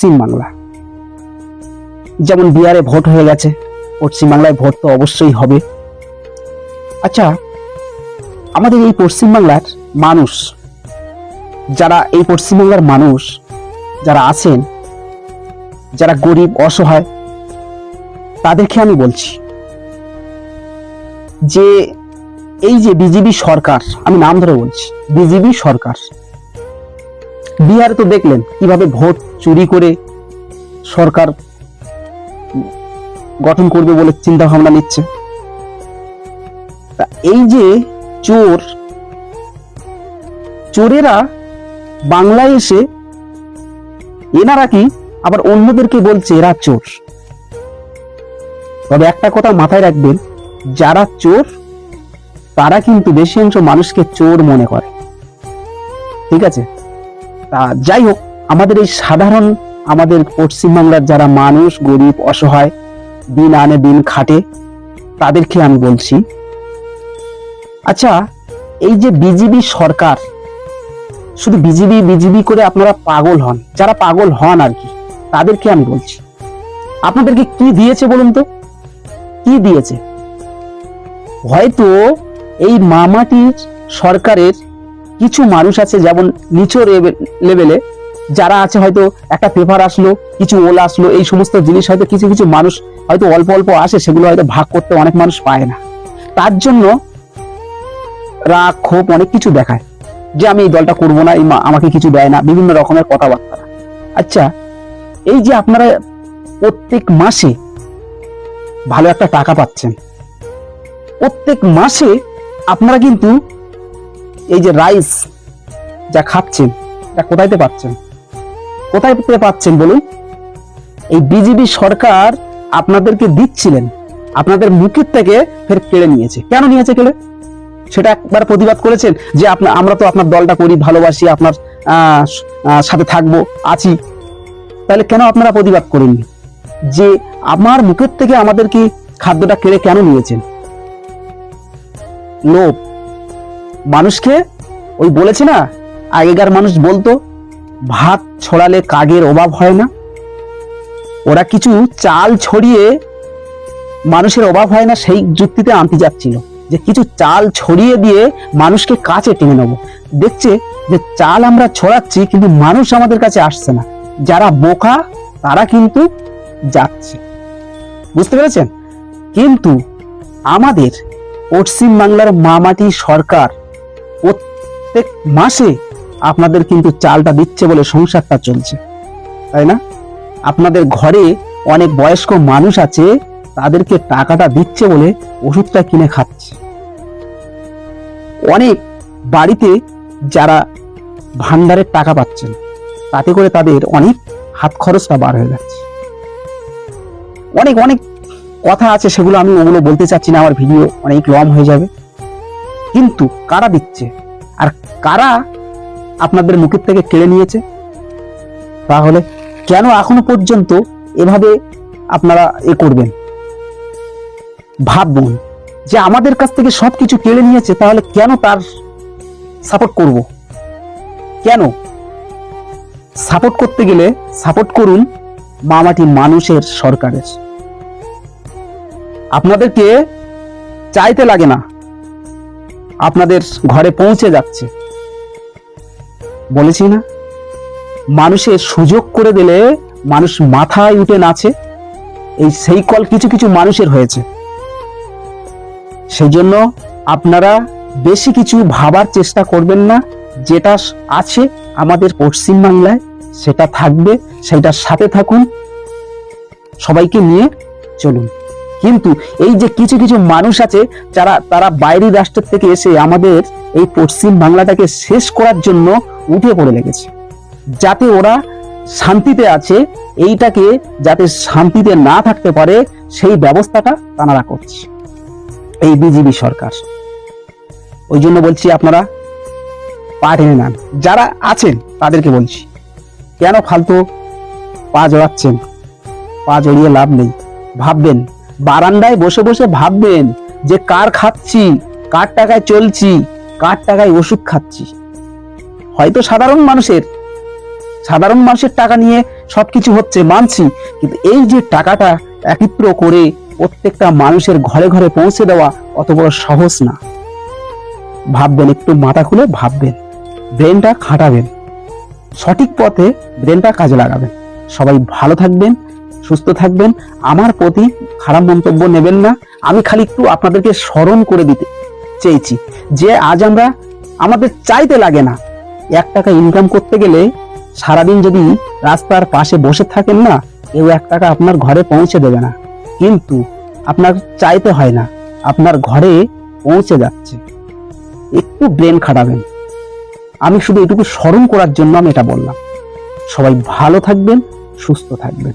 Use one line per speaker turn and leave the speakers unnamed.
পশ্চিমবাংলা, যেমন বিহারে ভোট হয়ে গেছে, পশ্চিমবাংলায় ভোট তো অবশ্যই হবে। আচ্ছা, আমাদের এই পশ্চিমবাংলার মানুষ যারা, এই পশ্চিমবাংলার মানুষ যারা আছেন, যারা গরিব অসহায়, তাদেরকে আমি বলছি যে এই যে বিজেপি সরকার, আমি নাম ধরে বলছি, বিজেপি সরকার বিহারে তো দেখলেন কিভাবে ভোট চুরি করে সরকার গঠন করবে বলে চিন্তা ভাবনা নিচ্ছে। এই যে চোরেরা বাংলায় এসে এনারা কি আবার অন্যদেরকে বলছে এরা চোর। তবে একটা কথা মাথায় রাখবেন, যারা চোর তারা কিন্তু বেশি অংশ মানুষকে চোর মনে করে, ঠিক আছে? তা যাই হোক, আমাদের এই সাধারণ, আমাদের পশ্চিমবাংলার যারা মানুষ গরিব অসহায়, দিন আনে দিন খাটে, তাদেরকে আমি বলছি, আচ্ছা এই যে বিজেপি সরকার, শুধু বিজেপি বিজেপি করে আপনারা পাগল হন, যারা পাগল হন আর কি, তাদেরকে আমি বলছি, আপনাদেরকে কি দিয়েছে বলুন তো? কি দিয়েছে? হয়তো এই মামাটির সরকারের কিছু মানুষ আছে, যেমন নিচু লেভেলে যারা আছে, হয়তো একটা পেপার আসলো, কিছু ওলা আসলো, এই সমস্ত জিনিস হয়তো কিছু কিছু মানুষ হয়তো অল্প অল্প আসে, সেগুলো হয়তো ভাগ করতে অনেক মানুষ পায় না, তার জন্য রাগ ক্ষোভ অনেক কিছু দেখায় যে আমি এই দলটা করবো না, আমাকে কিছু দেয় না, বিভিন্ন রকমের কথাবার্তা। আচ্ছা, এই যে আপনারা প্রত্যেক মাসে ভালো একটা টাকা পাচ্ছেন, প্রত্যেক মাসে আপনারা কিন্তু এই যে রাইস যা খাচ্ছেন, তা কোথায় পাচ্ছেন? কোথায় পাচ্ছেন বলুন? এই বিজেপি সরকার আপনাদেরকে দিচ্ছিলেন, আপনাদের মুখের থেকে ফের কেড়ে নিয়েছে। কেন নিয়েছে কেড়ে? সেটা একবার প্রতিবাদ করেছেন যে আমরা তো আপনার দলটা করি, ভালোবাসি, আপনার সাথে থাকবো, আছি। তাহলে কেন আপনারা প্রতিবাদ করেননি যে আমার মুখের থেকে আমাদেরকে খাদ্যটা কেড়ে কেন নিয়েছেন? লোভ। মানুষকে ওই বলেছে না, আগেকার মানুষ বলতো ভাত ছড়ালে কাগের অভাব হয় না। ওরা কিছু চাল ছড়িয়ে মানুষের অভাব হয় না, সেই যুক্তিতে আনতে যাচ্ছিল যে কিছু চাল ছড়িয়ে দিয়ে মানুষকে কাছে টেনে নেবো। দেখছে যে চাল আমরা ছড়াচ্ছি কিন্তু মানুষ আমাদের কাছে আসছে না, যারা বোকা তারা কিন্তু যাচ্ছে। বুঝতে পেরেছেন? কিন্তু আমাদের পশ্চিমবাংলার মামাটি সরকার প্রত্যেক মাসে আপনাদের কিন্তু চালটা দিচ্ছে বলে সংসারটা চলছে, তাই না? আপনাদের ঘরে অনেক বয়স্ক মানুষ আছে, তাদেরকে টাকাটা দিচ্ছে বলে ওষুধটা কিনে খাচ্ছে। অনেক বাড়িতে যারা ভান্ডারের টাকা পাচ্ছেন, তাতে করে তাদের অনেক হাত খরচটা বার হয়ে যাচ্ছে। অনেক অনেক কথা আছে, সেগুলো আমি ওগুলো বলতে চাচ্ছি না, আমার ভিডিও অনেক লং হয়ে যাবে। কিন্তু কারা দিচ্ছে আর কারা আপনাদের মুখের থেকে কেড়ে নিয়েছে? তাহলে কেন এখনো পর্যন্ত এভাবে আপনারা করবেন? ভাবুন যে আমাদের কাছ থেকে সবকিছু কেড়ে নিয়েছে, তাহলে কেন তার সাপোর্ট করব? কেন? সাপোর্ট করতে গেলে সাপোর্ট করুন মামাটি মানুষের সরকারের। আপনাদেরকে চাইতে লাগে না, আপনাদের ঘরে পৌঁছে যাচ্ছে। বলেছি না, মানুষের সুযোগ করে দিলে মানুষ মাথায় উঠে নাচে, এই সেই কল কিছু কিছু মানুষের হয়েছে। সেই জন্য আপনারা বেশি কিছু ভাবার চেষ্টা করবেন না, যেটা আছে আমাদের পশ্চিমবাংলায় সেটা থাকবে, সেটার সাথে থাকুন, সবাইকে নিয়ে চলুন। কিন্তু এই যে কিছু কিছু মানুষ আছে তারা বাইরের রাষ্ট্র থেকে এসে আমাদের এই পশ্চিম বাংলাটাকে শেষ করার জন্য উঠে পড়ে লেগেছে, যাতে ওরা শান্তিতে আছে, এইটাকে যাতে শান্তিতে না থাকতে পারে সেই ব্যবস্থাটা তারা করছে এই বিজেপি সরকার। ওই জন্য বলছি আপনারা পা টেনে নেন, যারা আছেন তাদেরকে বলছি, কেন ফালতু পা জড়াচ্ছেন? পা জড়িয়ে লাভ নেই। ভাববেন, বারান্দায় বসে বসে ভাববেন যে কার খাচ্ছি, কার টাকায় চলছি, কার টাকায় ওষুধ খাচ্ছি। হয়তো সাধারণ মানুষের টাকা নিয়ে সবকিছু হচ্ছে মানছি, কিন্তু এই যে টাকাটা একত্র করে প্রত্যেকটা মানুষের ঘরে ঘরে পৌঁছে দেওয়া অত বড় সহজ না। ভাববেন, একটু মাথা খুলে ভাববেন, ব্রেনটা খাটাবেন, সঠিক পথে ব্রেনটা কাজে লাগাবেন। সবাই ভালো থাকবেন, সুস্থ থাকবেন। আমার প্রতি খারাপ মন্তব্য নেবেন না। আমি খালি একটু আপনাদেরকে স্মরণ করে দিতে চেয়েছি যে আজ আমরা, আমাদের চাইতে লাগে না, 1 টাকা ইনকাম করতে গেলে সারাদিন যদি রাস্তার পাশে বসে থাকেন না, কেউ 1 টাকা আপনার ঘরে পৌঁছে দেবে না। কিন্তু আপনার চাইতে হয় না, আপনার ঘরে পৌঁছে যাচ্ছে। একটু ব্রেন খাটাবেন। আমি শুধু এটুকু স্মরণ করার জন্য আমি এটা বললাম। সবাই ভালো থাকবেন, সুস্থ থাকবেন।